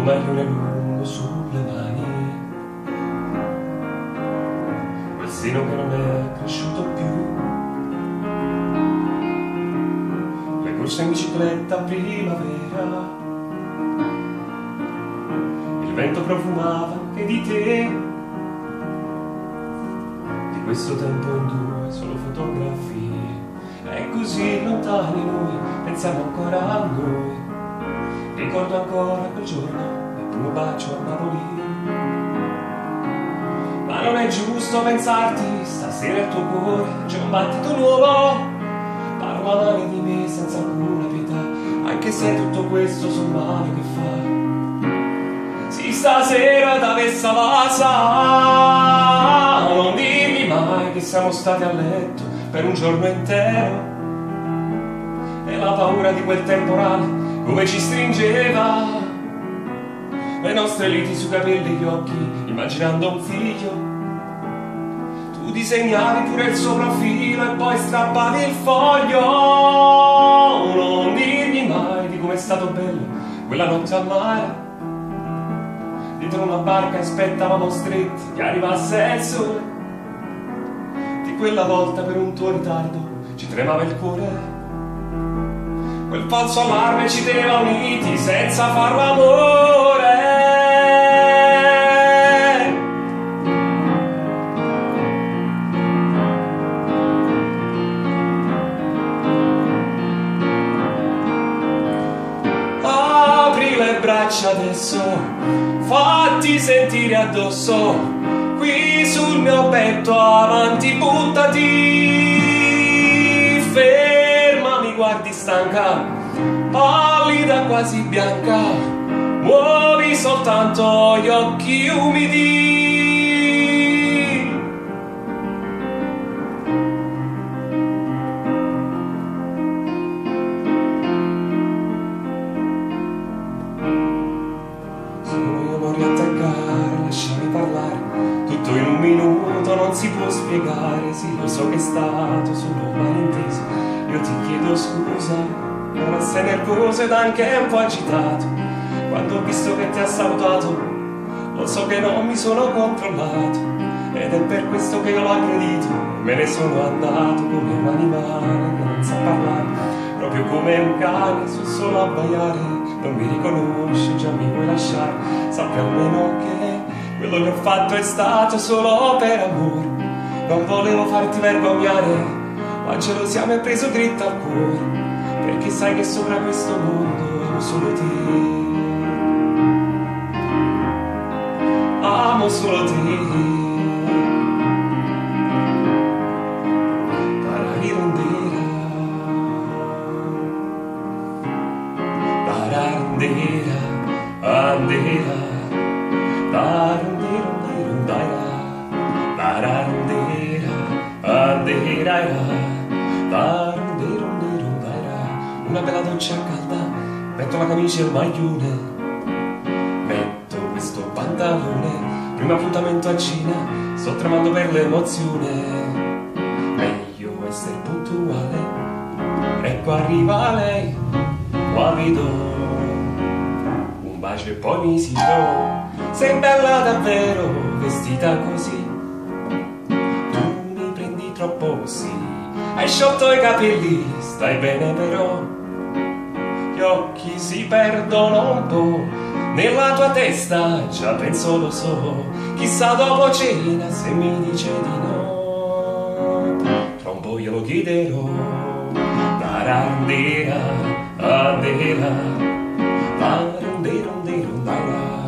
un maglione lungo sulle mani, quel seno che non è cresciuto più, le corse in bicicletta a primavera, il vento profumava anche di te, di questo tempo in due solo fotografie, e così lontani noi, pensiamo ancora a noi. Ricordo ancora quel giorno, il primo bacio a Napoli. Ma non è giusto pensarti, stasera il tuo cuore c'è un battito nuovo. Parla male di me senza alcuna pietà, anche se tutto questo sul male che fa. Sì, stasera da Vessavasa, non dirmi mai che siamo stati a letto per un giorno intero, e la paura di quel temporale come ci stringeva, le nostre liti sui capelli e gli occhi, immaginando un figlio. Tu disegnavi pure il suo profilo e poi strappavi il foglio. Non dirmi mai di com'è stato bello quella notte al mare, dietro una barca aspettavamo stretti che arrivasse il sole. Di quella volta per un tuo ritardo ci tremava il cuore, quel falso allarme ci teneva uniti senza far l'amore. Apri le braccia adesso, fatti sentire addosso, qui sul mio petto, avanti, buttati, fermami, guardi stanca, pallida quasi bianca, muovi soltanto gli occhi umidi. Sono io, non riattaccare, lasciami parlare, tutto in un minuto non si può spiegare. Sì, lo so che è stato solo malinteso, io ti chiedo scusa, ora sei nervoso ed anche un po' agitato. Quando ho visto che ti ha salutato, lo so che non mi sono controllato, ed è per questo che io l'ho aggredito. Me ne sono andato come un animale che non sa parlare, proprio come un cane, so solo abbaiare. Non mi riconosci, già mi vuoi lasciare, sappi almeno che quello che ho fatto è stato solo per amore. Non volevo farti vergognare, ma gelosia mi ha preso dritta al cuore, perché sai che sopra questo mondo amo solo te, amo solo te. Parandera, andera, tarandirondirondaira, parandera, andera, tarandirondirondaira. Una bella doccia calda, metto la camicia e il maglione, metto questo pantalone, primo appuntamento a Cina, sto tremando per l'emozione, meglio essere puntuale. Ecco arriva lei, qua vi do un bacio e poi mi si trova. Sei bella davvero, vestita così, tu mi prendi troppo, sì. Hai sciolto i capelli, stai bene però, gli occhi si perdono un po', nella tua testa già penso, lo so, chissà dopo cena se mi dice di no, tra un po' glielo chiederò. Tarandera, andera, tarandirondirondaira.